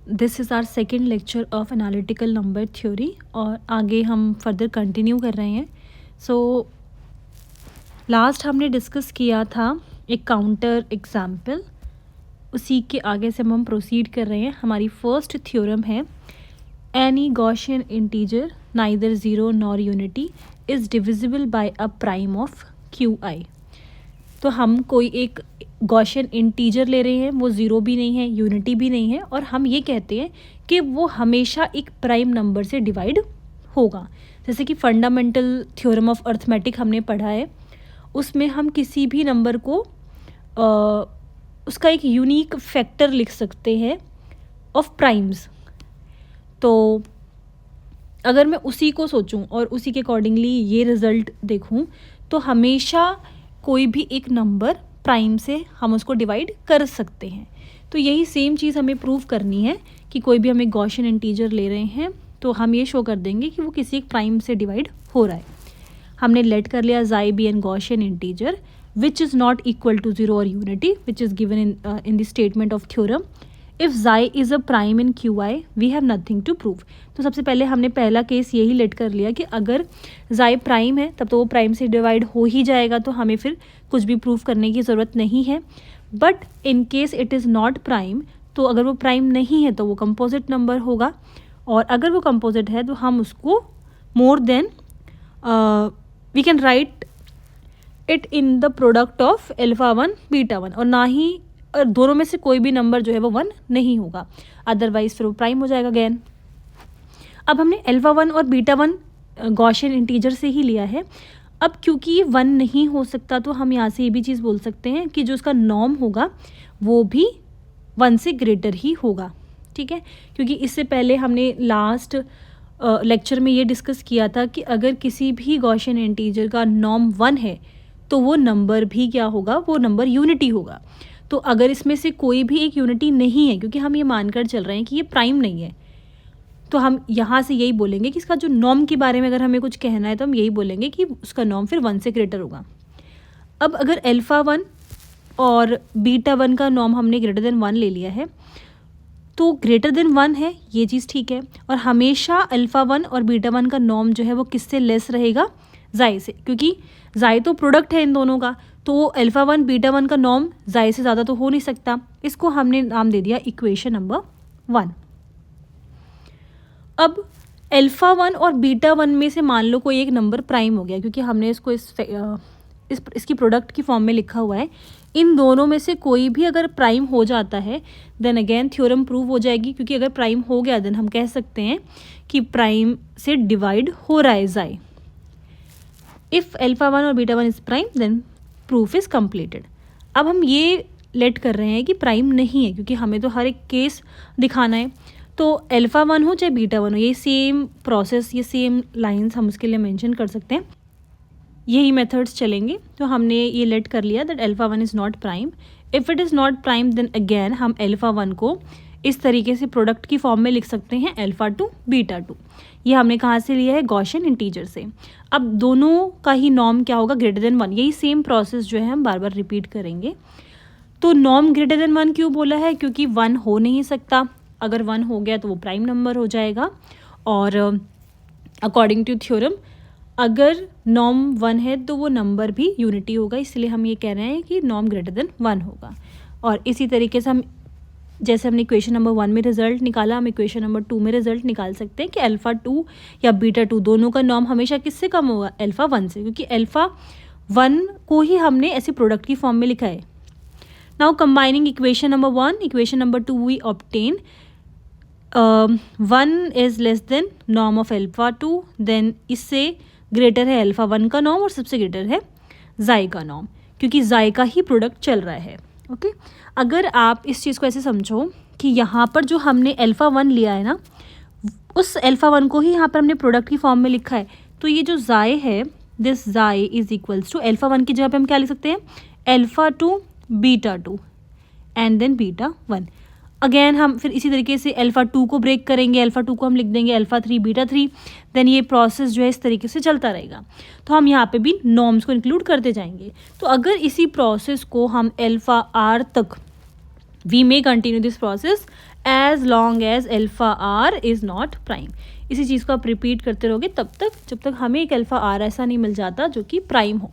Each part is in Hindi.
This is our second lecture of analytical number theory और आगे हम फर्दर कंटिन्यू कर रहे हैं. सो लास्ट हमने डिस्कस किया था एक काउंटर एग्जाम्पल, उसी के आगे से हम प्रोसीड कर रहे हैं. हमारी फर्स्ट थ्योरम है any Gaussian integer neither zero nor unity is divisible by a prime of Q I. तो हम कोई एक गॉसियन इंटीजर ले रहे हैं, वो ज़ीरो भी नहीं है, यूनिटी भी नहीं है, और हम ये कहते हैं कि वो हमेशा एक प्राइम नंबर से डिवाइड होगा. जैसे कि फंडामेंटल थ्योरम ऑफ अर्थमेटिक हमने पढ़ा है, उसमें हम किसी भी नंबर को उसका एक यूनिक फैक्टर लिख सकते हैं ऑफ प्राइम्स. तो अगर मैं उसी को सोचूं और उसी के अकॉर्डिंगली ये रिज़ल्ट देखूं, तो हमेशा कोई भी एक नंबर प्राइम से हम उसको डिवाइड कर सकते हैं. तो यही सेम चीज़ हमें प्रूव करनी है कि कोई भी हम एक गॉसियन इंटीजर ले रहे हैं तो हम ये शो कर देंगे कि वो किसी एक प्राइम से डिवाइड हो रहा है. हमने लेट कर लिया xi be an Gaussian integer which is not equal to zero और unity which is given in the statement of theorem. If xi is a prime in Q I we have nothing to prove. तो सबसे पहले हमने पहला केस यही लेट कर लिया कि अगर जाई प्राइम है तब तो वो प्राइम से डिवाइड हो ही जाएगा, तो हमें फिर कुछ भी प्रूव करने की ज़रूरत नहीं है. But in case it is not prime, तो अगर वो प्राइम नहीं है तो वो कंपोजिट नंबर होगा, और अगर वो कंपोजिट है तो हम उसको more than we can write it in the product of alpha one beta one, और ना ही और दोनों में से कोई भी नंबर जो है वो वन नहीं होगा, अदरवाइज फिर वो प्राइम हो जाएगा अगेन. अब हमने अल्फा वन और बीटा वन गॉसियन इंटीजर से ही लिया है. अब क्योंकि ये वन नहीं हो सकता, तो हम यहाँ से ये भी चीज़ बोल सकते हैं कि जो उसका नॉर्म होगा वो भी वन से ग्रेटर ही होगा. ठीक है, क्योंकि इससे पहले हमने लास्ट लेक्चर में ये डिस्कस किया था कि अगर किसी भी गॉसियन इंटीजर का नॉर्म वन है तो वो नंबर भी क्या होगा, वो नंबर यूनिटी होगा. तो अगर इसमें से कोई भी एक यूनिटी नहीं है, क्योंकि हम ये मानकर चल रहे हैं कि ये प्राइम नहीं है, तो हम यहाँ से यही बोलेंगे कि इसका जो नॉर्म के बारे में अगर हमें कुछ कहना है तो हम यही बोलेंगे कि उसका नॉर्म फिर वन से ग्रेटर होगा. अब अगर अल्फ़ा वन और बीटा वन का नॉर्म हमने ग्रेटर देन वन ले लिया है, तो ग्रेटर देन वन है, ये चीज़ ठीक है, और हमेशा अल्फ़ा वन और बीटा वन का नॉर्म जो है वो किससे लेस रहेगा, जाई से, क्योंकि जाई तो प्रोडक्ट है इन दोनों का, तो अल्फ़ा वन बीटा वन का नॉर्म जाई से ज़्यादा तो हो नहीं सकता. इसको हमने नाम दे दिया इक्वेशन नंबर 1. अब अल्फ़ा वन और बीटा वन में से मान लो कोई एक नंबर प्राइम हो गया, क्योंकि हमने इसको इसकी प्रोडक्ट की फॉर्म में लिखा हुआ है. इन दोनों में से कोई भी अगर प्राइम हो जाता है देन अगेन थ्योरम प्रूव हो जाएगी, क्योंकि अगर प्राइम हो गया देन हम कह सकते हैं कि प्राइम से डिवाइड हो रहा है जाई. इफ़ अल्फ़ा वन और beta one is prime then proof is completed. अब हम ये लेट कर रहे हैं कि प्राइम नहीं है, क्योंकि हमें तो हर एक केस दिखाना है. तो अल्फ़ा वन हो चाहे बीटा वन हो, ये सेम प्रोसेस, ये सेम लाइंस हम उसके लिए मेंशन कर सकते हैं, यही मेथड्स चलेंगे. तो हमने ये लेट कर लिया that alpha one is not prime. If it is not prime then again हम अल्फ़ा वन को इस तरीके से प्रोडक्ट की फॉर्म में लिख सकते हैं अल्फ़ा टू बीटा टू. ये हमने कहाँ से लिया है, गॉसियन इंटीजर से. अब दोनों का ही नॉर्म क्या होगा, ग्रेटर देन वन. यही सेम प्रोसेस जो है हम बार बार रिपीट करेंगे. तो नॉर्म ग्रेटर देन वन क्यों बोला है, क्योंकि वन हो नहीं सकता, अगर वन हो गया तो वो प्राइम नंबर हो जाएगा, और अकॉर्डिंग टू थ्योरम अगर नॉर्म वन है तो वो नंबर भी यूनिटी होगा, इसलिए हम ये कह रहे हैं कि नॉर्म ग्रेटर देन वन होगा. और इसी तरीके से हम जैसे हमने इक्वेशन नंबर 1 में रिजल्ट निकाला, हम इक्वेशन नंबर 2 में रिजल्ट निकाल सकते हैं कि अल्फ़ा 2 या बीटा 2 दोनों का नॉर्म हमेशा किससे कम होगा, अल्फ़ा 1 से, क्योंकि अल्फ़ा 1 को ही हमने ऐसे प्रोडक्ट की फॉर्म में लिखा है. Now combining equation number 1 equation number 2 we obtain 1 is less than norm of alpha 2, then इससे ग्रेटर है अल्फ़ा 1 का नॉर्म और सबसे ग्रेटर है जाई का नॉर्म, क्योंकि जाई का ही प्रोडक्ट चल रहा है. ओके अगर आप इस चीज़ को ऐसे समझो कि यहाँ पर जो हमने अल्फ़ा 1 लिया है ना, उस अल्फ़ा 1 को ही यहाँ पर हमने प्रोडक्ट की फॉर्म में लिखा है, तो ये जो जाई है, दिस जाई इज़ इक्वल्स टू अल्फ़ा 1 की जगह पे हम क्या लिख सकते हैं, alpha 2 beta 2 and then beta 1. अगेन हम फिर इसी तरीके से अल्फ़ा 2 को ब्रेक करेंगे, अल्फ़ा 2 को हम लिख देंगे अल्फ़ा 3 बीटा 3, देन ये प्रोसेस जो है इस तरीके से चलता रहेगा. तो हम यहाँ पे भी नॉर्म्स को इंक्लूड करते जाएंगे. तो अगर इसी प्रोसेस को हम अल्फ़ा आर तक we may continue this process as long as alpha are is not prime. इसी चीज़ को आप रिपीट करते रहोगे तब तक जब तक हमें एक अल्फा आर ऐसा नहीं मिल जाता जो कि प्राइम हो।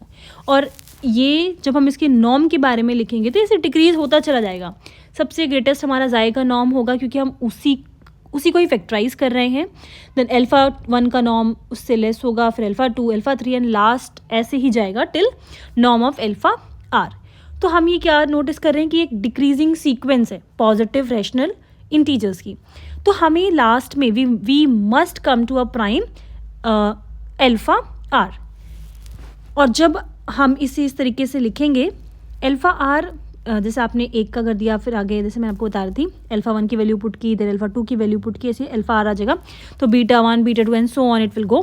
और ये जब हम इसके नॉर्म के बारे में लिखेंगे तो इसे डिक्रीज होता चला जाएगा। सबसे ग्रेटेस्ट हमारा जाए का नॉर्म होगा क्योंकि हम उसी को ही फैक्टराइज कर रहे हैं। देन अल्फा 1 का नॉर्म उससे लेस होगा, फिर अल्फा 2, अल्फा 3 एंड लास्ट ऐसे ही जाएगा till norm of alpha r. तो हम ये क्या नोटिस कर रहे हैं कि एक डिक्रीजिंग सीक्वेंस है पॉजिटिव रैशनल इंटीजर्स की। तो हमें लास्ट में we must come to a prime alpha r. और जब हम इसे इस तरीके से लिखेंगे अल्फा आर, जैसे आपने 1 का कर दिया, फिर आगे जैसे मैं आपको बता रही थी अल्फा 1 की वैल्यू पुट की, इधर अल्फा 2 की वैल्यू पुट की, ऐसे अल्फा आर आ जाएगा। तो beta 1, beta 2 and so on it will go.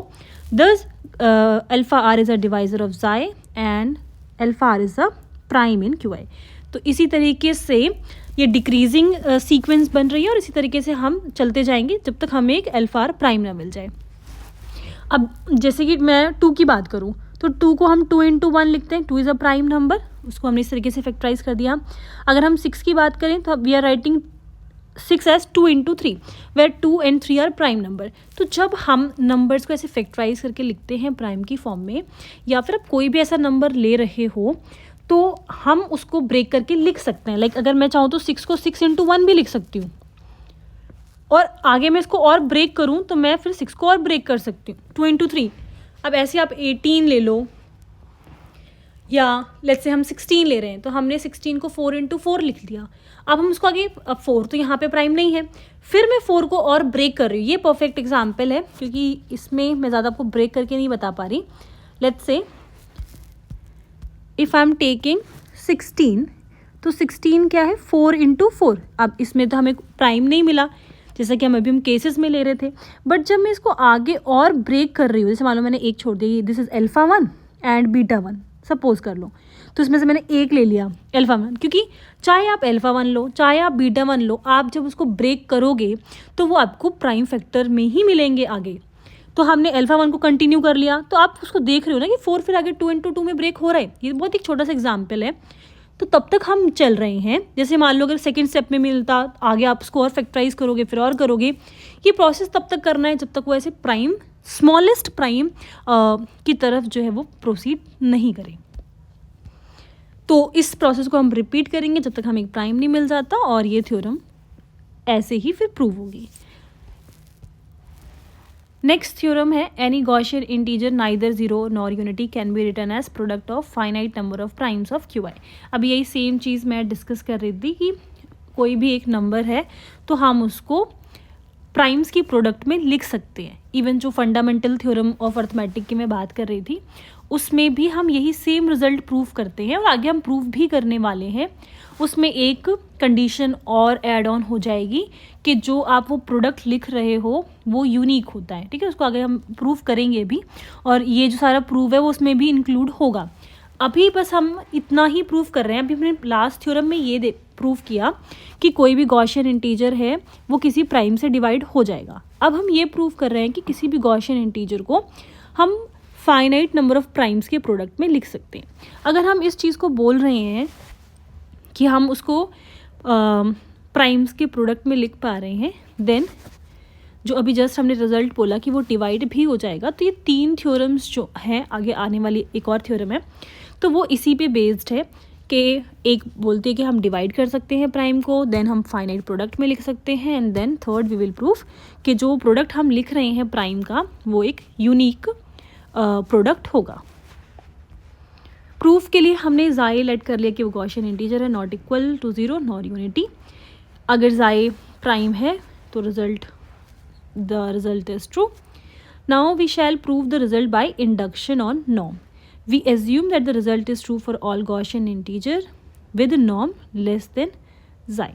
Thus alpha are is a divisor of xi and alpha are is a prime in Q I. तो इसी तरीके से ये डिक्रीजिंग सीक्वेंस बन रही है और इसी तरीके से हम चलते जाएंगे जब तक हमें एक अल्फा आर प्राइम ना मिल जाए। अब जैसे कि मैं 2 की बात करूँ तो 2 को हम 2 into 1 लिखते हैं, 2 इज़ अ प्राइम नंबर, उसको हमने इस तरीके से फैक्टराइज कर दिया। अगर हम 6 की बात करें तो we are writing 6 as 2 into 3 where 2 and 3 are prime number. तो जब हम नंबर्स को ऐसे फैक्टराइज करके लिखते हैं प्राइम की फॉर्म में, या फिर आप कोई भी ऐसा नंबर ले रहे हो तो हम उसको ब्रेक करके लिख सकते हैं। लाइक अगर मैं चाहूँ तो 6 को 6 into 1 भी लिख सकती हूँ, और आगे मैं इसको और ब्रेक करूँ तो मैं फिर 6 को और ब्रेक कर सकती हूँ 2 into 3। अब ऐसे आप 18 ले लो, या लेट्स से हम 16 ले रहे हैं तो हमने 16 को 4 into 4 लिख दिया। अब हम उसको आगे, अब 4 तो यहाँ पे प्राइम नहीं है, फिर मैं 4 को और ब्रेक कर रही हूँ। ये परफेक्ट एग्जाम्पल है क्योंकि इसमें मैं ज़्यादा आपको ब्रेक करके नहीं बता पा रही। Let's say if I am taking 16, तो 16 क्या है 4 into 4। अब इसमें तो हमें प्राइम नहीं मिला जैसा कि हम केसेस में ले रहे थे, बट जब मैं इसको आगे और ब्रेक कर रही हूँ, जैसे मालूम मैंने 1 छोड़ दिया, this is alpha 1 and beta 1 suppose कर लो, तो इसमें से मैंने 1 ले लिया अल्फा 1, क्योंकि चाहे आप अल्फा 1 लो चाहे आप बीटा 1 लो, आप जब उसको ब्रेक करोगे तो वो आपको प्राइम फैक्टर में ही मिलेंगे आगे। तो हमने अल्फा 1 को कंटिन्यू कर लिया, तो आप उसको देख रहे हो ना कि 4 फिर आगे 2 into 2 में ब्रेक हो रहा है। ये बहुत एक छोटा सा एग्जाम्पल है। तो तब तक हम चल रहे हैं, जैसे मान लो अगर सेकंड स्टेप में मिलता, आगे आप उसको और फैक्टराइज करोगे फिर और करोगे। ये प्रोसेस तब तक करना है जब तक वो ऐसे प्राइम, स्मॉलेस्ट प्राइम की तरफ जो है वो प्रोसीड नहीं करें। तो इस प्रोसेस को हम रिपीट करेंगे जब तक हमें एक प्राइम नहीं मिल जाता, और ये थ्योरम ऐसे ही फिर प्रूव होगी। नेक्स्ट थ्योरम है any Gaussian integer neither zero nor unity can be written as product of finite number of primes of Q i. अब यही सेम चीज़ मैं डिस्कस कर रही थी कि कोई भी एक नंबर है तो हम उसको प्राइम्स की प्रोडक्ट में लिख सकते हैं। इवन जो फंडामेंटल थ्योरम ऑफ अर्थमेटिक की मैं बात कर रही थी उसमें भी हम यही सेम रिजल्ट प्रूव करते हैं, और आगे हम प्रूव भी करने वाले हैं। उसमें एक कंडीशन और ऐड ऑन हो जाएगी कि जो आप वो प्रोडक्ट लिख रहे हो वो यूनिक होता है, ठीक है। उसको आगे हम प्रूव करेंगे भी, और ये जो सारा प्रूव है वो उसमें भी इंक्लूड होगा। अभी बस हम इतना ही प्रूव कर रहे हैं। अभी हमने लास्ट थ्योरम में ये प्रूव किया कि कोई भी गॉसियन इंटीजर है वो किसी प्राइम से डिवाइड हो जाएगा। अब हम ये प्रूव कर रहे हैं कि किसी भी गॉसियन इंटीजर को हम फाइनाइट नंबर ऑफ प्राइम्स के प्रोडक्ट में लिख सकते हैं। अगर हम इस चीज़ को बोल रहे हैं कि हम उसको प्राइम्स के प्रोडक्ट में लिख पा रहे हैं, देन जो अभी जस्ट हमने रिजल्ट बोला कि वो डिवाइड भी हो जाएगा। तो ये 3 थ्योरम्स जो हैं, आगे आने वाली एक और थ्योरम है तो वो इसी पे बेस्ड है कि एक बोलते हैं कि हम डिवाइड कर सकते हैं प्राइम को, देन हम फाइनाइट प्रोडक्ट में लिख सकते हैं, and then third we will proof कि जो प्रोडक्ट हम लिख रहे हैं प्राइम का वो एक यूनिक प्रोडक्ट होगा। प्रूफ के लिए हमने जाए लेट कर लिया कि वो गॉसियन इंटीजर है, not equal to 0 nor unity. अगर जाए प्राइम है तो the result is true. Now we shall prove the result by induction on norm. We assume that the result is true for all Gaussian integer with norm less than xi.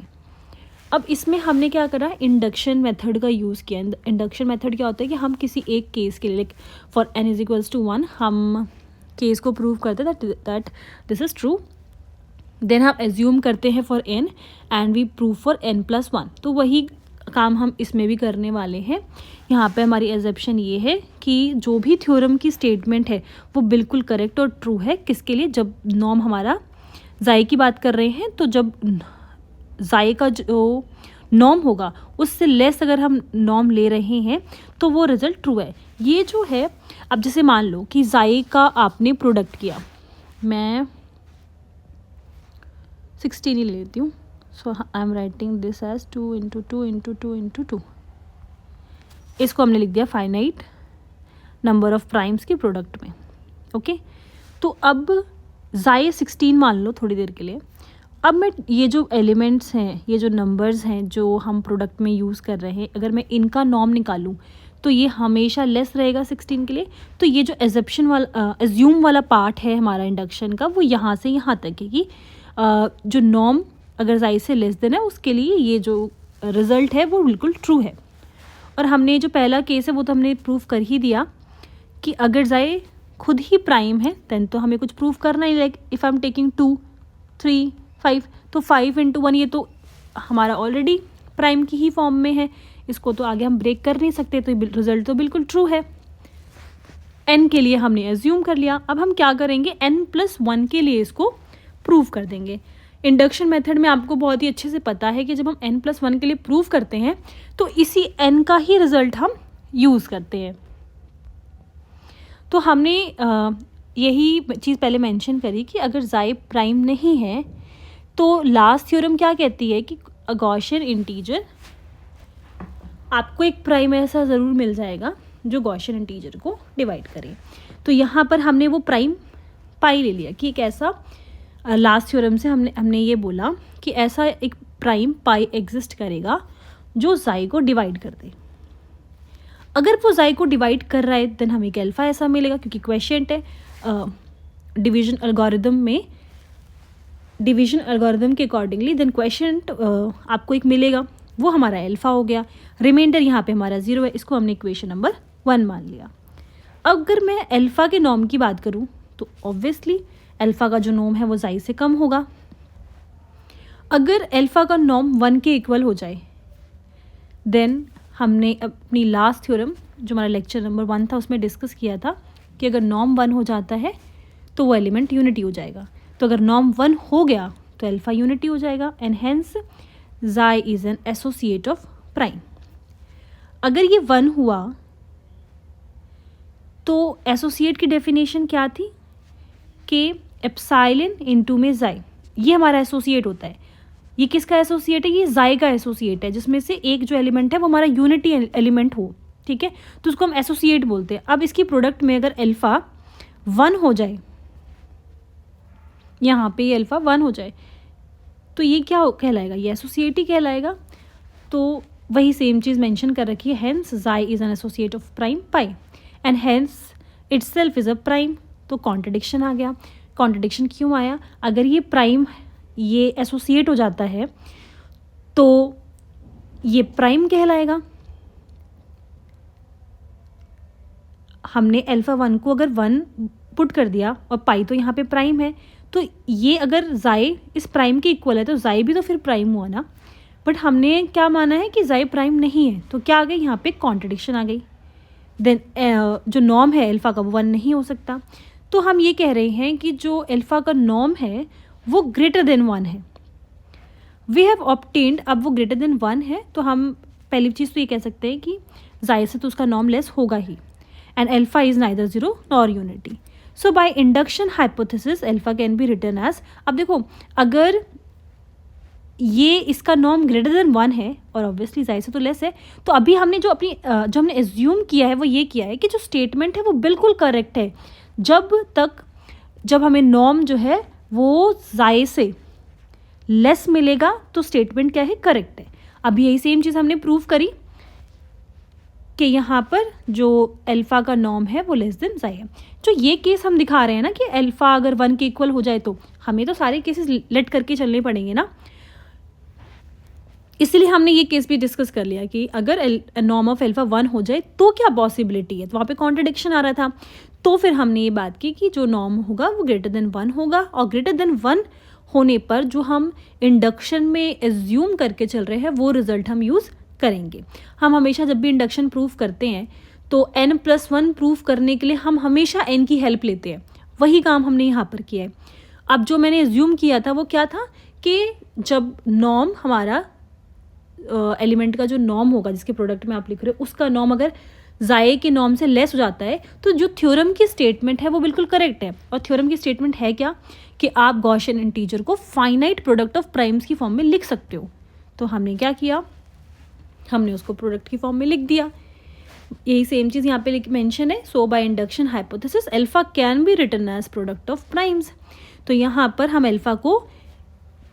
अब इसमें हमने क्या करा, इंडक्शन मेथड का यूज़ किया। इंडक्शन मेथड क्या होता है कि हम किसी एक केस के लिए, like for n is equals to 1, हम केस को प्रूव करते हैं that this is true. Then हम एज्यूम करते हैं for n and we prove for n+1। तो वही काम हम इसमें भी करने वाले हैं। यहाँ पे हमारी एजम्पशन ये है कि जो भी थ्योरम की स्टेटमेंट है वो बिल्कुल करेक्ट और ट्रू है। किसके लिए, जब नॉर्म हमारा जाए की बात कर रहे हैं, तो जब जाए का जो नॉर्म होगा उससे लेस अगर हम नॉर्म ले रहे हैं तो वो रिजल्ट ट्रू है। ये जो है, अब जैसे मान लो कि जाए का आपने प्रोडक्ट किया, मैं 16 ही लेती हूँ, so I am writing this as 2 × 2 × 2 × 2। इसको हमने लिख दिया फाइनाइट नंबर ऑफ प्राइम्स के प्रोडक्ट में। ओके, तो अब जाए 16 मान लो थोड़ी देर के लिए। अब मैं ये जो एलिमेंट्स हैं, ये जो नंबर्स हैं जो हम प्रोडक्ट में यूज़ कर रहे हैं, अगर मैं इनका नॉर्म निकालूं तो ये हमेशा लेस रहेगा 16 के लिए। तो ये जो एज्यूम वाला पार्ट है हमारा इंडक्शन का, वो यहाँ से यहाँ तक है कि जो नॉर्म अगर जाए से लेस देन है उसके लिए ये जो रिज़ल्ट है वो बिल्कुल ट्रू है। और हमने जो पहला केस है वो तो हमने प्रूव कर ही दिया कि अगर जाए खुद ही प्राइम है देन तो हमें कुछ प्रूव करना ही, like if I am taking 2, 3, 5, तो 5 × 1 ये तो हमारा ऑलरेडी प्राइम की ही फॉर्म में है, इसको तो आगे हम ब्रेक कर नहीं सकते, तो रिजल्ट तो बिल्कुल ट्रू है। n के लिए हमने एज्यूम कर लिया। अब हम क्या करेंगे, n+1 के लिए इसको प्रूव कर देंगे। इंडक्शन मेथड में आपको बहुत ही अच्छे से पता है कि जब हम n+1 के लिए प्रूव करते हैं तो इसी n का ही रिजल्ट हम यूज़ करते हैं। तो हमने यही चीज़ पहले मेंशन करी कि अगर जाए प्राइम नहीं है तो लास्ट थ्योरम क्या कहती है कि गॉसियन इंटीजर, आपको एक प्राइम ऐसा ज़रूर मिल जाएगा जो गॉसियन इंटीजर को डिवाइड करे। तो यहाँ पर हमने वो प्राइम पाई ले लिया कि एक ऐसा, लास्ट थ्योरम से हमने ये बोला कि ऐसा एक प्राइम पाई एग्जिस्ट करेगा जो जाए को डिवाइड कर दे। अगर वो जाए को डिवाइड कर रहा है देन हमें एक अल्फा ऐसा मिलेगा, क्योंकि क्वेश्चन है डिवीजन एल्गोरिदम में, डिवीजन एल्गोरिदम के अकॉर्डिंगली देन क्वेश्चन आपको एक मिलेगा, वो हमारा अल्फा हो गया। रिमाइंडर यहाँ पे हमारा 0 है, इसको हमने इक्वेशन नंबर 1 मान लिया। अगर मैं अल्फा के नॉर्म की बात करूँ तो ऑब्वियसली अल्फा का जो नॉर्म है वो जाए से कम होगा। अगर अल्फा का नॉर्म 1 के इक्वल हो जाए देन हमने अपनी लास्ट थ्योरम जो हमारा लेक्चर नंबर 1 था उसमें डिस्कस किया था कि अगर नॉर्म 1 हो जाता है तो वो एलिमेंट यूनिटी हो जाएगा। तो अगर नॉर्म 1 हो गया तो अल्फा यूनिटी हो जाएगा एंड हेंस जाए is an associate of prime. अगर ये 1 हुआ तो एसोसिएट की डेफिनेशन क्या थी कि एप्साइलन इनटू में जाए, ये हमारा एसोसिएट होता है। ये किसका एसोसिएट है, ये जाए का एसोसिएट है, जिसमें से एक जो एलिमेंट है वो हमारा यूनिटी एलिमेंट हो, ठीक है, तो उसको हम एसोसिएट बोलते हैं। अब इसकी प्रोडक्ट में अगर अल्फा 1 हो जाए, यहाँ पे ये अल्फा 1 हो जाए तो ये क्या कहलाएगा, ये एसोसिएट ही कहलाएगा। तो वही सेम चीज़ मेंशन कर रखी है, हेंस जाए is an associate of prime pi and hence itself is a prime. तो कॉन्ट्रडिक्शन आ गया। कॉन्ट्रडिक्शन क्यों आया, अगर ये प्राइम ये एसोसिएट हो जाता है तो ये प्राइम कहलाएगा। हमने अल्फा 1 को अगर 1 पुट कर दिया और पाई तो यहाँ पे प्राइम है, तो ये अगर जाए इस प्राइम के इक्वल है तो जाए भी तो फिर प्राइम हुआ ना। बट हमने क्या माना है कि जाए प्राइम नहीं है, तो क्या आ गई यहाँ पे कॉन्ट्रडिक्शन आ गई। देन जो नॉर्म है अल्फा का वो 1 नहीं हो सकता। तो हम ये कह रहे हैं कि जो अल्फा का नॉर्म है वो ग्रेटर देन 1 है। वी हैव ऑब्टेन्ड, अब वो ग्रेटर देन 1 है तो हम पहली चीज़ तो ये कह सकते हैं कि जाए से तो उसका नॉर्म लेस होगा ही and alpha is neither 0 nor unity. So by induction hypothesis alpha can be written as, अब देखो अगर ये इसका नॉर्म ग्रेटर देन 1 है और ऑब्वियसली जाए से तो लेस है, तो अभी हमने जो हमने एज्यूम किया है वो ये किया है कि जो स्टेटमेंट है वो बिल्कुल करेक्ट है जब हमें नॉर्म जो है वो जाए से लेस मिलेगा तो स्टेटमेंट क्या है, करेक्ट है। अभी यही सेम चीज़ हमने प्रूव करी कि यहाँ पर जो अल्फा का नॉर्म है वो लेस देन जाए है। जो ये केस हम दिखा रहे हैं ना कि अल्फा अगर 1 के इक्वल हो जाए तो हमें तो सारे केसेस लेट करके चलने पड़ेंगे ना, इसलिए हमने ये केस भी डिस्कस कर लिया कि अगर नॉर्म ऑफ अल्फा 1 हो जाए तो क्या पॉसिबिलिटी है, तो वहाँ पे कॉन्ट्रडिक्शन आ रहा था। तो फिर हमने ये बात की कि जो नॉर्म होगा वो ग्रेटर देन 1 होगा और ग्रेटर देन 1 होने पर जो हम इंडक्शन में एज्यूम करके चल रहे हैं वो रिजल्ट हम यूज़ करेंगे। हम हमेशा जब भी इंडक्शन प्रूफ करते हैं तो n+1 प्रूफ करने के लिए हम हमेशा n की हेल्प लेते हैं, वही काम हमने यहाँ पर किया है। अब जो मैंने एज्यूम किया था वो क्या था कि जब नॉर्म हमारा एलिमेंट का जो नॉर्म होगा जिसके प्रोडक्ट में आप लिख रहे हो उसका नॉर्म अगर जाए के नॉर्म से लेस हो जाता है तो जो थ्योरम की स्टेटमेंट है वो बिल्कुल करेक्ट है। और थ्योरम की स्टेटमेंट है क्या कि आप गॉसियन इंटीजर को फाइनाइट प्रोडक्ट ऑफ प्राइम्स की फॉर्म में लिख सकते हो। तो हमने क्या किया, हमने उसको प्रोडक्ट की फॉर्म में लिख दिया। यही सेम चीज़ यहाँ पे मेंशन है। So by induction hypothesis alpha can be written as product of primes. तो यहाँ पर हम अल्फा को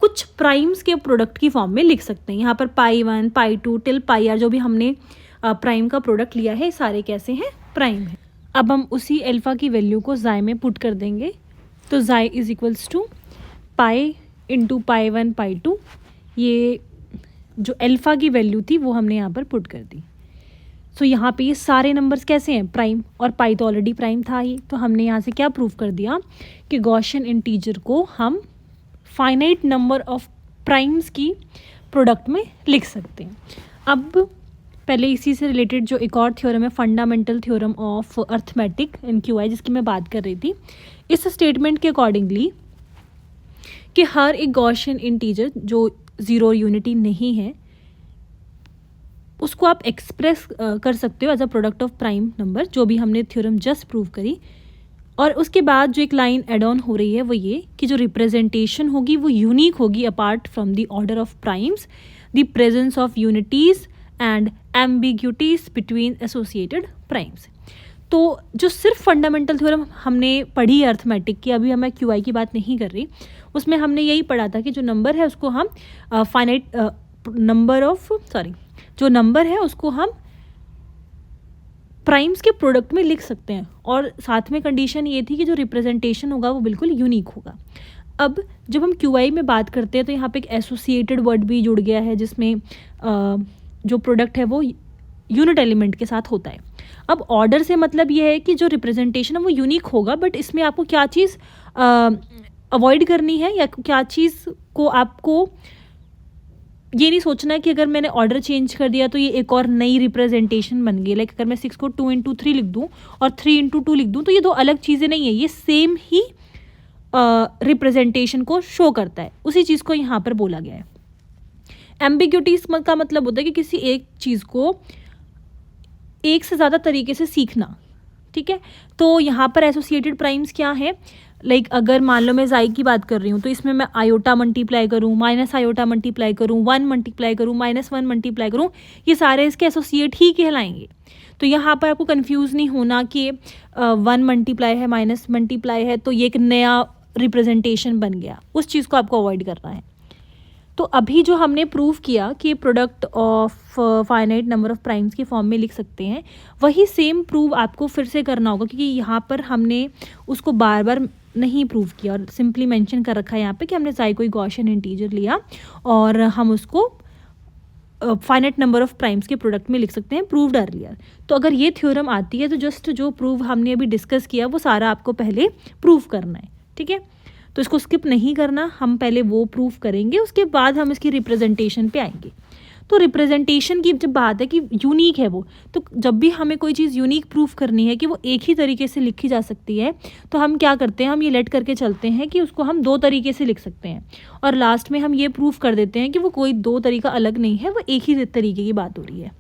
कुछ प्राइम्स के प्रोडक्ट की फॉर्म में लिख सकते हैं। यहाँ पर पाई 1 पाई 2 टिल पाई आर जो भी हमने प्राइम का प्रोडक्ट लिया है सारे कैसे हैं, प्राइम है। अब हम उसी अल्फा की वैल्यू को जाई में पुट कर देंगे। तो xi is equals to pi into pi 1 pi 2। ये जो अल्फा की वैल्यू थी वो हमने यहाँ पर पुट कर दी। सो यहाँ पे ये सारे नंबर्स कैसे हैं, प्राइम, और पाई तो ऑलरेडी प्राइम था ही। तो हमने यहाँ से क्या प्रूव कर दिया कि गॉसियन इंटीजर को हम फाइनाइट नंबर ऑफ प्राइम्स की प्रोडक्ट में लिख सकते हैं। अब पहले इसी से रिलेटेड जो एक और थ्योरम है, fundamental theorem of arithmetic in Q आई, जिसकी मैं बात कर रही थी, इस स्टेटमेंट के अकॉर्डिंगली कि हर एक गॉसियन इंटीजर जो ज़ीरो यूनिटी नहीं है उसको आप एक्सप्रेस कर सकते हो as a product of prime number, जो भी हमने थ्योरम जस्ट प्रूव करी। और उसके बाद जो एक लाइन एड ऑन हो रही है वो ये कि जो रिप्रेजेंटेशन होगी वो यूनिक होगी apart from the order of primes, the presence of unities and ambiguities between associated primes. तो जो सिर्फ फंडामेंटल थ्योरम हमने पढ़ी है अर्थमेटिक की, अभी मैं क्यू आई की बात नहीं कर रही, उसमें हमने यही पढ़ा था कि जो नंबर है उसको हम फाइनाइट नंबर ऑफ जो नंबर है उसको हम प्राइम्स के प्रोडक्ट में लिख सकते हैं। और साथ में कंडीशन ये थी कि जो रिप्रेजेंटेशन होगा वो बिल्कुल यूनिक होगा। अब जब हम क्यू आई में बात करते हैं तो यहाँ पे एक एसोसिएटेड वर्ड भी जुड़ गया है जिसमें जो प्रोडक्ट है वो यूनिट एलिमेंट के साथ होता है। अब ऑर्डर से मतलब ये है कि जो रिप्रेजेंटेशन है वो यूनिक होगा, बट इसमें आपको क्या चीज़ अवॉइड करनी है या क्या चीज़ को आपको ये नहीं सोचना है कि अगर मैंने ऑर्डर चेंज कर दिया तो ये एक और नई रिप्रेजेंटेशन बन गई। लाइक अगर मैं 6 को 2 इंटू 3 लिख दूँ और 3 इंटू 2 लिख दूँ तो ये दो अलग चीज़ें नहीं है, ये सेम ही रिप्रेजेंटेशन को शो करता है। उसी चीज़ को यहाँ पर बोला गया है। एम्बिग्यूटीज का मतलब होता है कि किसी एक चीज़ को एक से ज़्यादा तरीके से सीखना, ठीक है। तो यहाँ पर एसोसिएटेड प्राइम्स क्या है, लाइक अगर मान लो मैं जाई की बात कर रही हूँ तो इसमें मैं आयोटा मल्टीप्लाई करूँ, माइनस आयोटा मल्टीप्लाई करूँ, 1 मल्टीप्लाई करूँ, -1 मल्टीप्लाई करूँ, ये सारे इसके एसोसिएट ही कहलाएंगे। तो यहाँ पर आपको कंफ्यूज नहीं होना कि 1 मल्टीप्लाई है, माइनस मल्टीप्लाई है तो ये एक नया रिप्रेजेंटेशन बन गया, उस चीज़ को आपको अवॉइड करना है। तो अभी जो हमने प्रूव किया कि product of finite number of primes की फॉर्म में लिख सकते हैं, वही सेम प्रूव आपको फिर से करना होगा, क्योंकि यहाँ पर हमने उसको बार बार नहीं प्रूव किया और सिंपली मेंशन कर रखा है यहाँ पे कि हमने साई कोई गॉसियन इंटीजर लिया और हम उसको फाइनाइट नंबर ऑफ प्राइम्स के प्रोडक्ट में लिख सकते हैं, प्रूव्ड अर्लियर। तो अगर ये थ्योरम आती है तो जस्ट जो प्रूव हमने अभी डिस्कस किया वो सारा आपको पहले प्रूव करना है, ठीक है। तो इसको स्किप नहीं करना, हम पहले वो प्रूफ करेंगे, उसके बाद हम इसकी रिप्रेजेंटेशन पे आएंगे। तो रिप्रेजेंटेशन की जब बात है कि यूनिक है वो, तो जब भी हमें कोई चीज़ यूनिक प्रूफ करनी है कि वो एक ही तरीके से लिखी जा सकती है, तो हम क्या करते हैं, हम ये लेट करके चलते हैं कि उसको हम 2 तरीके से लिख सकते हैं और लास्ट में हम ये प्रूफ कर देते हैं कि वो कोई 2 तरीका अलग नहीं है, वो एक ही तरीके की बात हो रही है।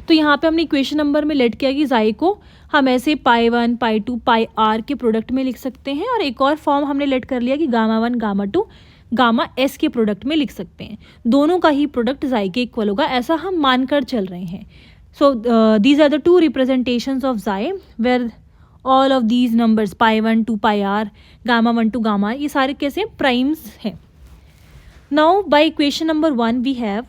तो यहाँ पे हमने इक्वेशन नंबर में लेट किया कि जाई को हम ऐसे पाई 1 पाई 2 पाई आर के प्रोडक्ट में लिख सकते हैं, और एक और फॉर्म हमने लेट कर लिया कि गामा 1 गामा 2 गामा एस के प्रोडक्ट में लिख सकते हैं। दोनों का ही प्रोडक्ट जाई के इक्वल होगा, ऐसा हम मानकर चल रहे हैं। So these are the 2 representations of xi where all of these numbers pi 1 to pi R, gamma 1 to gamma, ये सारे कैसे प्राइम्स हैं। Now by equation number 1 we have,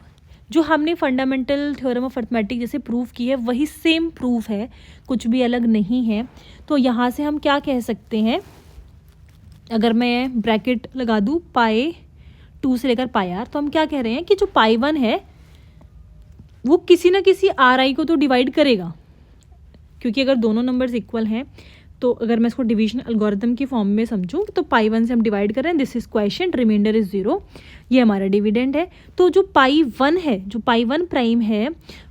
जो हमने फंडामेंटल थ्योरम ऑफ अर्थमेटिक जैसे प्रूफ की है वही सेम प्रूफ है, कुछ भी अलग नहीं है। तो यहाँ से हम क्या कह सकते हैं, अगर मैं ब्रैकेट लगा दूँ पाई 2 से लेकर पाई आर, तो हम क्या कह रहे हैं कि जो पाई 1 है वो किसी ना किसी आर आई को तो डिवाइड करेगा, क्योंकि अगर दोनों नंबर्स इक्वल हैं तो अगर मैं इसको डिवीजन एल्गोरिथम की फॉर्म में समझूँ तो पाई 1 से हम डिवाइड कर रहे हैं, this is question, reminder is 0, ये हमारा डिविडेंड है। तो जो पाई 1 है, जो पाई 1 प्राइम है,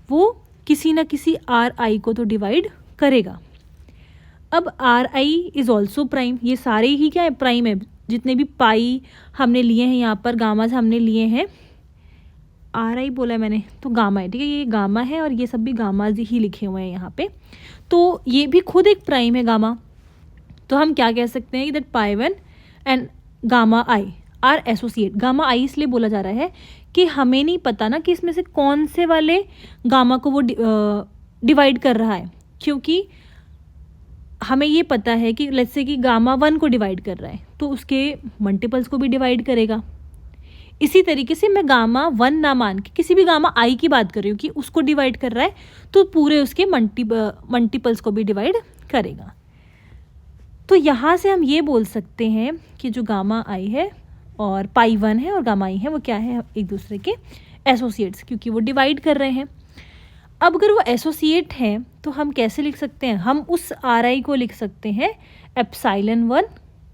वो किसी ना किसी आर आई को तो डिवाइड करेगा। अब are I is also prime, ये सारे ही क्या है, प्राइम है, जितने भी पाई हमने लिए हैं यहाँ पर, गामाज हमने लिए हैं, आर आई बोला है मैंने तो गामा है, ठीक है, ये गामा है और ये सब भी गामाज ही लिखे हुए हैं यहाँ पे। तो ये भी खुद एक प्राइम है गामा। तो हम क्या कह सकते हैं कि that pi 1 and gamma I R associate. Gamma आई इसलिए बोला जा रहा है कि हमें नहीं पता ना कि इसमें से कौन से वाले गामा को वो डिवाइड कर रहा है, क्योंकि हमें ये पता है कि लेट्स से कि गामा 1 को डिवाइड कर रहा है तो उसके मल्टीपल्स को भी डिवाइड करेगा। इसी तरीके से मैं गामा 1 ना मान के किसी भी गामा आई की बात कर रही हूँ कि उसको डिवाइड कर रहा है तो पूरे उसके मल्टीपल्स को भी डिवाइड करेगा। तो यहाँ से हम ये बोल सकते हैं कि जो गामा आई है और पाई 1 है और गामा आई है वो क्या है, एक दूसरे के एसोसिएट्स, क्योंकि वो डिवाइड कर रहे हैं। अब अगर वो एसोसिएट हैं तो हम कैसे लिख सकते हैं, हम उस आर आई को लिख सकते हैं एप्सिलॉन 1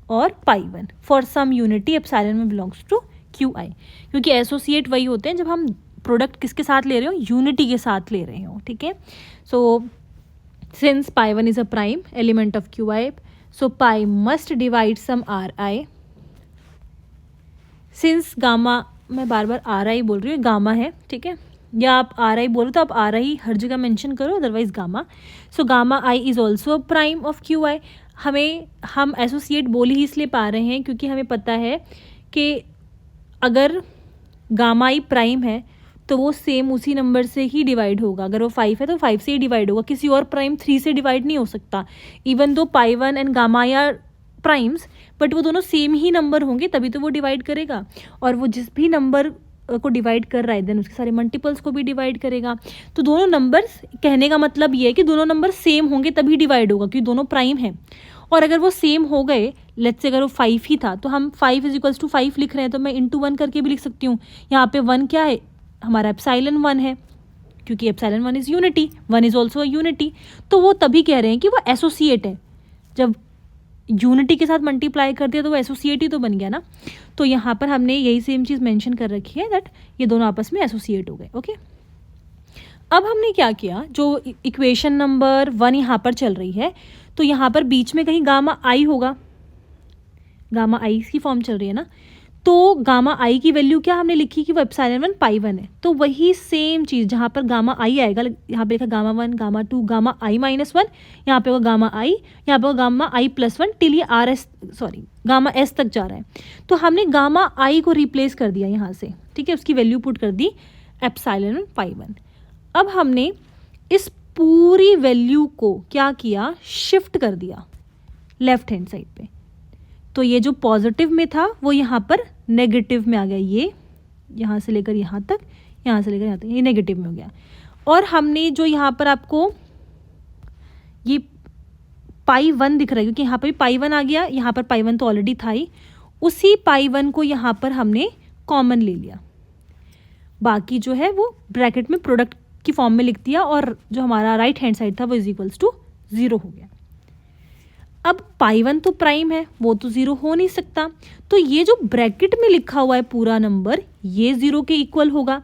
और pi 1 for some unity epsilon 1 belongs to Q i, क्योंकि एसोसिएट वही होते हैं जब हम प्रोडक्ट किसके साथ ले रहे हो, यूनिटी के साथ ले रहे हो, ठीक है। So since pi 1 is a prime element of Q i, so pi must divide some r i. Since gamma, मैं बार बार आर आई बोल रही हूँ, गामा है, ठीक है, या आप आर आई बोलो तो आप आर आई हर जगह मेंशन करो, otherwise gamma. So gamma I is also prime of Q आई। हम एसोसिएट बोल ही इसलिए पा रहे हैं क्योंकि हमें पता है कि अगर गामा आई प्राइम है तो वो सेम उसी नंबर से ही डिवाइड होगा। अगर वो 5 है तो 5 से ही डिवाइड होगा, किसी और प्राइम 3 से डिवाइड नहीं हो सकता। Even though pi 1 and gamma I R primes, but वो दोनों सेम ही नंबर होंगे तभी तो वो डिवाइड करेगा, और वो जिस भी नंबर को डिवाइड कर रहा है देन उसके सारे मल्टीपल्स को भी डिवाइड करेगा। तो दोनों नंबर्स, कहने का मतलब ये है कि दोनों नंबर सेम होंगे तभी डिवाइड होगा, क्योंकि दोनों प्राइम हैं। और अगर वो सेम हो गए, लेट्स से अगर वो 5 ही था तो हम 5 इज 5 लिख रहे हैं तो मैं इंटू 1 करके भी लिख सकती हूँ। यहाँ पे 1 क्या है, हमारा एप्सिलॉन 1 है, क्योंकि epsilon 1 is unity, 1 is also unity. तो वो तभी कह रहे हैं कि वो एसोसिएट है। जब यूनिटी के साथ मल्टीप्लाई कर दिया तो वो एसोसिएट ही तो बन गया ना। तो यहाँ पर हमने यही सेम चीज़ मेंशन कर रखी है दैट ये दोनों आपस में एसोसिएट हो गए। ओके, अब हमने क्या किया, जो इक्वेशन नंबर 1 यहाँ पर चल रही है तो यहाँ पर बीच में कहीं गामा आई होगा, गामा आई की फॉर्म चल रही है ना, तो गामा आई की वैल्यू क्या हमने लिखी कि वो एप्सिलॉन 1 पाई 1 है। तो वही सेम चीज़ जहाँ पर गामा आई आएगा, यहाँ पे लिखा गामा 1 गामा 2 गामा आई -1, यहाँ पे वो गामा आई, यहाँ पे वो गामा आई +1 टिल ये गामा एस तक जा रहा है। तो हमने गामा आई को रिप्लेस कर दिया यहाँ से, ठीक है, उसकी वैल्यू पुट कर दी एप्सिलॉन 1 पाई 1। अब हमने इस पूरी वैल्यू को क्या किया, शिफ्ट कर दिया लेफ्ट हैंड साइड पे। तो ये जो पॉजिटिव में था वो यहाँ पर नेगेटिव में आ गया, ये यहाँ से लेकर यहाँ तक, यहाँ से लेकर यहाँ तक, ये नेगेटिव में हो गया। और हमने जो यहाँ पर आपको ये पाई 1 दिख रहा है, क्योंकि यहाँ पर भी पाई 1 आ गया, यहाँ पर पाई 1 तो ऑलरेडी था ही, उसी पाई 1 को यहाँ पर हमने कॉमन ले लिया, बाकी जो है वो ब्रैकेट में प्रोडक्ट की फॉर्म में लिख दिया, और जो हमारा राइट हैंड साइड था वो =0 हो गया। अब पाई 1 तो प्राइम है, वो तो 0 हो नहीं सकता, तो ये जो ब्रैकेट में लिखा हुआ है पूरा नंबर ये 0 के इक्वल होगा,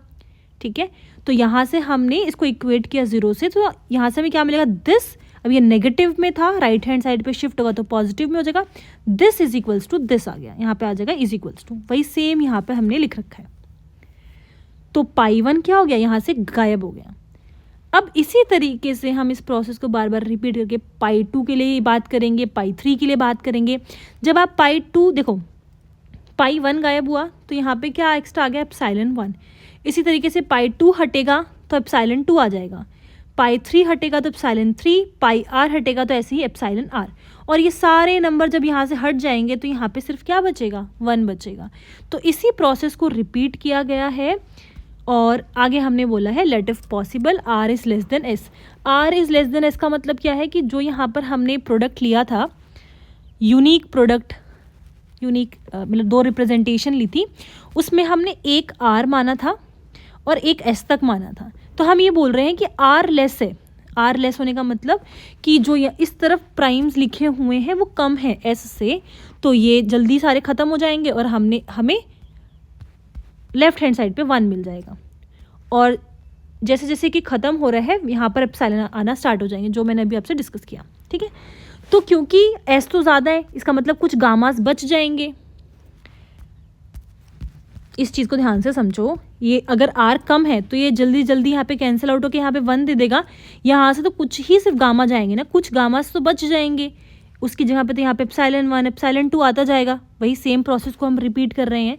ठीक है। तो यहाँ से हमने इसको इक्वेट किया 0 से, तो यहाँ से हमें क्या मिलेगा, दिस, अब ये नेगेटिव में था, राइट हैंड साइड पे शिफ्ट होगा तो पॉजिटिव में हो जाएगा, दिस = दिस आ गया, यहाँ पे आ जाएगा =, वही सेम यहाँ पे हमने लिख रखा है। तो पाई 1 क्या हो गया, यहाँ से गायब हो गया। अब इसी तरीके से हम इस प्रोसेस को बार बार रिपीट करके पाई 2 के लिए बात करेंगे, पाई 3 के लिए बात करेंगे। जब आप पाई 2 देखो, पाई 1 गायब हुआ तो यहाँ पे क्या एक्स्ट्रा आ गया, एप्सिलॉन 1। इसी तरीके से पाई 2 हटेगा तो एप्सिलॉन 2 आ जाएगा, पाई 3 हटेगा तो एप्सिलॉन 3, पाई आर हटेगा तो ऐसे ही एप्सिलॉन आर। और ये सारे नंबर जब यहाँ से हट जाएंगे तो यहाँ पे सिर्फ क्या बचेगा, 1 बचेगा। तो इसी प्रोसेस को रिपीट किया गया है। और आगे हमने बोला है let if possible r is less than s. R is less than s का मतलब क्या है कि जो यहाँ पर हमने प्रोडक्ट लिया था, यूनिक प्रोडक्ट, यूनिक मतलब 2 रिप्रेजेंटेशन ली थी, उसमें हमने एक आर माना था और एक एस तक माना था। तो हम ये बोल रहे हैं कि आर लेस है। आर लेस होने का मतलब कि जो इस तरफ प्राइम्स लिखे हुए हैं वो कम है एस से, तो ये जल्दी सारे ख़त्म हो जाएंगे और हमें लेफ्ट हैंड साइड पे 1 मिल जाएगा। और जैसे जैसे कि ख़त्म हो रहा है यहाँ पर एप्सिलॉन आना स्टार्ट हो जाएंगे, जो मैंने अभी आपसे डिस्कस किया, ठीक है। तो क्योंकि एस तो ज़्यादा है, इसका मतलब कुछ गामास बच जाएंगे, इस चीज़ को ध्यान से समझो, ये अगर आर कम है तो ये जल्दी जल्दी यहाँ पे कैंसिल आउट होकर यहाँ पे 1 दे देगा, यहाँ से तो कुछ ही सिर्फ गामा जाएंगे ना, कुछ गामास तो बच जाएंगे, उसकी जगह पे तो यहाँ पे एप्सिलॉन 1 एप्सिलॉन 2 आता जाएगा, वही सेम प्रोसेस को हम रिपीट कर रहे हैं।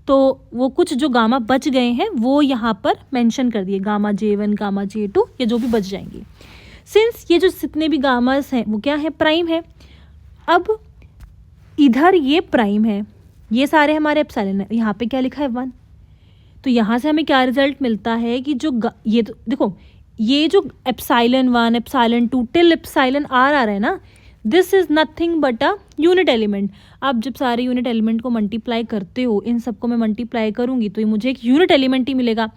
तो वो कुछ जो गामा बच गए हैं वो यहाँ पर मेंशन कर दिए, गामा J1 गामा J2 ये जो भी बच जाएंगे। सिंस ये जो जितने भी गामास हैं वो क्या है, प्राइम है। अब इधर ये प्राइम है, ये सारे हमारे एप्सिलॉन है, यहाँ पे क्या लिखा है 1। तो यहाँ से हमें क्या रिजल्ट मिलता है कि जो ये तो देखो, ये जो epsilon 1 epsilon 2 till epsilon R आ रहा है ना, this is nothing but a unit element. आप जब सारे यूनिट एलिमेंट को मल्टीप्लाई करते हो, इन सबको मैं मल्टीप्लाई करूँगी तो ये मुझे एक यूनिट एलिमेंट ही मिलेगा।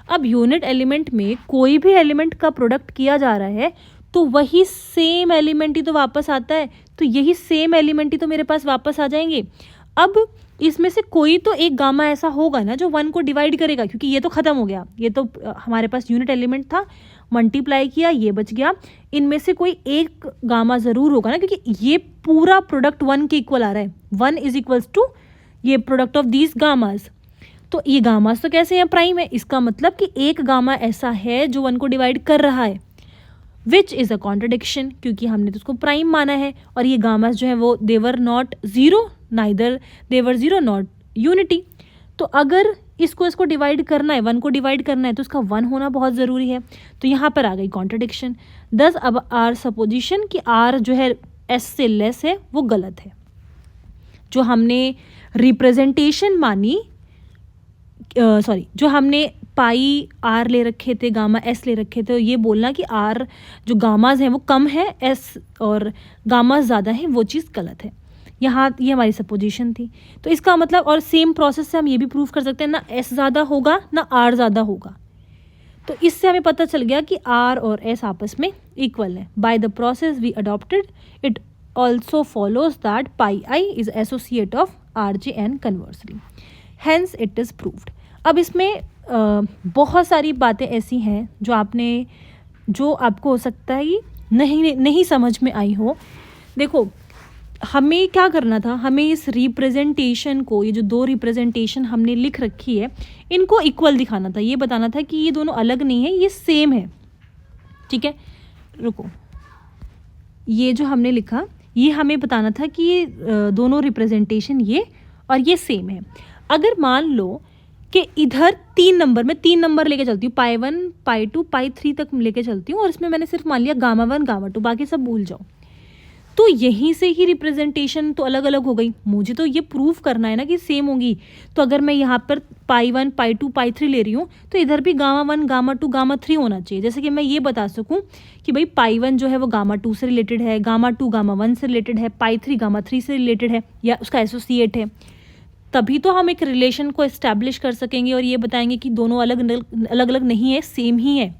अब यूनिट एलिमेंट में कोई भी एलिमेंट का प्रोडक्ट किया जा रहा है तो वही सेम एलिमेंट ही तो वापस आता है, तो यही सेम एलिमेंट ही तो मेरे पास वापस आ जाएंगे। अब इसमें से कोई तो एक गामा ऐसा होगा ना जो 1 को डिवाइड करेगा, क्योंकि ये तो ख़त्म हो गया, ये तो हमारे पास यूनिट एलिमेंट था, मल्टीप्लाई किया, ये बच गया। इनमें से कोई एक गामा ज़रूर होगा ना, क्योंकि ये पूरा प्रोडक्ट 1 के इक्वल आ रहा है, 1 इज इक्वल्स टू ये प्रोडक्ट ऑफ दीज गामास। तो ये गामास तो कैसे हैं, प्राइम है, इसका मतलब कि एक गामा ऐसा है जो 1 को डिवाइड कर रहा है, विच इज़ अ कॉन्ट्रडिक्शन, क्योंकि हमने तो उसको प्राइम माना है। और ये गामास जो है वो they're not zero, neither they're zero not unity. तो अगर इसको डिवाइड करना है, 1 को डिवाइड करना है, तो उसका 1 होना बहुत ज़रूरी है। तो यहाँ पर आ गई कॉन्ट्रडिक्शन। दस अब आर सपोजिशन कि आर जो है एस से लेस है वो गलत है। जो हमने रिप्रेजेंटेशन मानी, जो हमने पाई आर ले रखे थे, गामा एस ले रखे थे, ये बोलना कि आर जो गामाज हैं वो कम है, एस और गामाज ज़्यादा हैं, वो चीज़ गलत है। यहाँ ये हमारी सपोजिशन थी। तो इसका मतलब, और सेम प्रोसेस से हम ये भी प्रूव कर सकते हैं, ना एस ज़्यादा होगा ना आर ज़्यादा होगा। तो इससे हमें पता चल गया कि आर और एस आपस में इक्वल है। By the process we adopted it also follows that pi i is associate of r j n conversely, hence it is proved. अब इसमें बहुत सारी बातें ऐसी हैं जो आपको हो सकता है नहीं समझ में आई हो। देखो, हमें क्या करना था, हमें इस रिप्रेजेंटेशन को, ये जो 2 रिप्रेजेंटेशन हमने लिख रखी है, इनको इक्वल दिखाना था। ये बताना था कि ये दोनों अलग नहीं है, ये सेम है। ठीक है, रुको, ये जो हमने लिखा ये हमें बताना था कि ये दोनों रिप्रेजेंटेशन ये और ये सेम है। अगर मान लो कि इधर 3 नंबर, मैं 3 नंबर लेके चलती हूँ, पाई 1 पाई 2 पाई 3 तक लेके चलती हूँ, और इसमें मैंने सिर्फ मान लिया गामा 1 गामा 2, बाकी सब भूल जाओ, तो यहीं से ही रिप्रेजेंटेशन तो अलग अलग हो गई। मुझे तो ये प्रूफ करना है ना कि सेम होगी। तो अगर मैं यहाँ पर पाई 1 पाई 2 पाई 3 ले रही हूँ तो इधर भी गामा 1 गामा 2 गामा 3 होना चाहिए। जैसे कि मैं ये बता सकूँ कि भाई पाई 1 जो है वो गामा 2 से रिलेटेड है, गामा 2 गामा 1 से रिलेटेड है, पाई 3 गामा 3 से रिलेटेड है या उसका एसोसिएट है। तभी तो हम एक रिलेशन को इस्टेब्लिश कर सकेंगे और ये बताएंगे कि दोनों अलग अलग नहीं है, सेम ही है।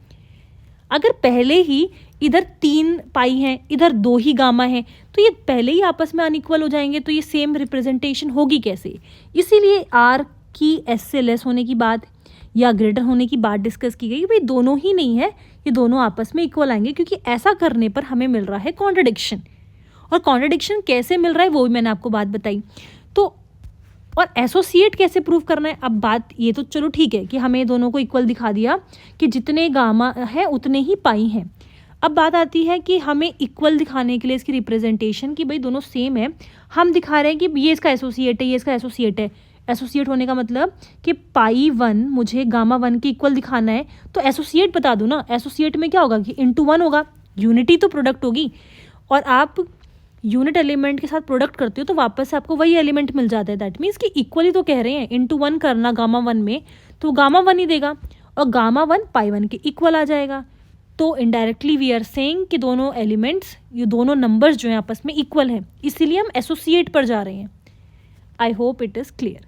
अगर पहले ही इधर 3 पाई हैं, इधर 2 ही गामा है, तो ये पहले ही आपस में अनइक्वल हो जाएंगे, तो ये सेम रिप्रेजेंटेशन होगी कैसे। इसीलिए आर की एस से लेस होने की बात या ग्रेटर होने की बात डिस्कस की गई। भाई दोनों ही नहीं है, ये दोनों आपस में इक्वल आएंगे, क्योंकि ऐसा करने पर हमें मिल रहा है कॉन्ट्रडिक्शन। और कॉन्ट्रडिक्शन कैसे मिल रहा है वो भी मैंने आपको बात बताई। तो और एसोसिएट कैसे प्रूव करना है, अब बात ये तो चलो ठीक है कि हमें दोनों को इक्वल दिखा दिया कि जितने गामा है उतने ही पाई हैं। अब बात आती है कि हमें इक्वल दिखाने के लिए इसकी रिप्रेजेंटेशन कि भाई दोनों सेम है, हम दिखा रहे हैं कि ये इसका एसोसिएट है, ये इसका एसोसिएट है। एसोसिएट होने का मतलब कि पाई 1 मुझे गामा 1 के इक्वल दिखाना है, तो एसोसिएट बता दूँ ना। एसोसिएट में क्या होगा कि इंटू 1 होगा, यूनिटी तो प्रोडक्ट होगी, और आप यूनिट एलिमेंट के साथ प्रोडक्ट करते हो तो वापस से आपको वही एलिमेंट मिल जाता है। दैट मीन्स कि इक्वली तो कह रहे हैं, इंटू 1 करना गामा 1 में तो गामा 1 ही देगा, और गामा 1 पाई 1 के इक्वल आ जाएगा। तो इनडायरेक्टली वी आर सेइंग कि दोनों एलिमेंट्स, ये दोनों नंबर्स जो हैं आपस में इक्वल हैं, इसीलिए हम एसोसिएट पर जा रहे हैं। I hope it is clear.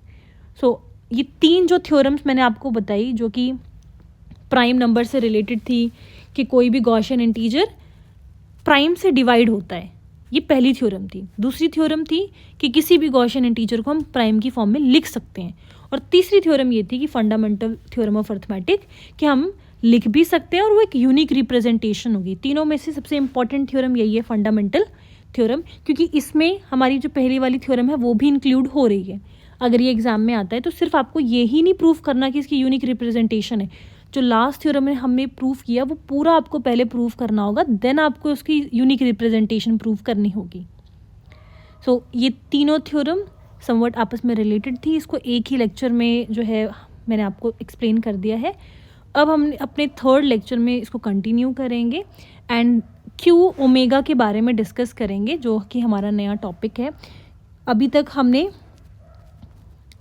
So ये 3 जो थ्योरम्स मैंने आपको बताई जो कि प्राइम नंबर से रिलेटेड थी कि कोई भी गॉसियन इंटीजर प्राइम से डिवाइड होता है, ये पहली थ्योरम थी। दूसरी थ्योरम थी कि किसी भी गॉसियन इंटीजर को हम प्राइम की फॉर्म में लिख सकते हैं, और तीसरी थ्योरम ये थी कि फंडामेंटल थ्योरम ऑफ अर्थमेटिक कि हम लिख भी सकते हैं और वो एक यूनिक रिप्रेजेंटेशन होगी। तीनों में से सबसे इंपॉर्टेंट थ्योरम यही है, फंडामेंटल थ्योरम, क्योंकि इसमें हमारी जो पहली वाली थ्योरम है वो भी इंक्लूड हो रही है। अगर ये एग्ज़ाम में आता है तो सिर्फ आपको ये ही नहीं प्रूफ करना कि इसकी यूनिक रिप्रेजेंटेशन है। जो लास्ट थ्योरम में हमने प्रूफ किया वो पूरा आपको पहले प्रूफ करना होगा, देन आपको उसकी यूनिक रिप्रेजेंटेशन प्रूफ करनी होगी। सो ये तीनों थ्योरम समवट आपस में रिलेटेड थी। इसको एक ही लेक्चर में जो है मैंने आपको एक्सप्लेन कर दिया है। अब हम अपने थर्ड लेक्चर में इसको कंटिन्यू करेंगे एंड क्यू ओमेगा के बारे में डिस्कस करेंगे, जो कि हमारा नया टॉपिक है। अभी तक हमने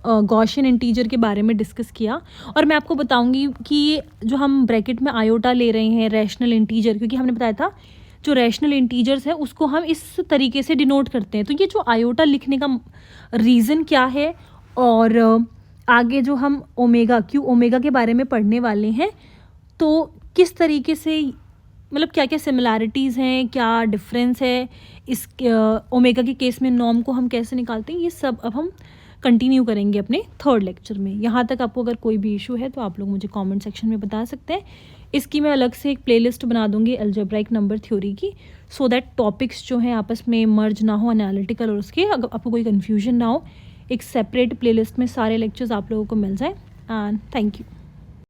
गॉसियन इंटीजर के बारे में डिस्कस किया, और मैं आपको बताऊंगी कि जो हम ब्रैकेट में आयोटा ले रहे हैं रैशनल इंटीजर, क्योंकि हमने बताया था जो रैशनल इंटीजर्स है उसको हम इस तरीके से डिनोट करते हैं। तो ये जो आयोटा लिखने का रीज़न क्या है, और आगे जो हम ओमेगा क्यू ओमेगा के बारे में पढ़ने वाले हैं, तो किस तरीके से मतलब क्या क्या सिमिलैरिटीज़ हैं, क्या डिफरेंस है इस ओमेगा के केस में, नॉर्म को हम कैसे निकालते हैं, ये सब अब हम कंटिन्यू करेंगे अपने थर्ड लेक्चर में। यहाँ तक आपको अगर कोई भी इशू है तो आप लोग मुझे कमेंट सेक्शन में बता सकते हैं। इसकी मैं अलग से एक प्लेलिस्ट बना दूंगी अलजेब्राइक नंबर थ्योरी की, सो दैट टॉपिक्स जो हैं आपस में मर्ज ना हो एनालिटिकल, और उसके अगर आपको कोई कन्फ्यूजन ना हो, एक सेपरेट प्लेलिस्ट में सारे लेक्चर्स आप लोगों को मिल जाए। And thank you.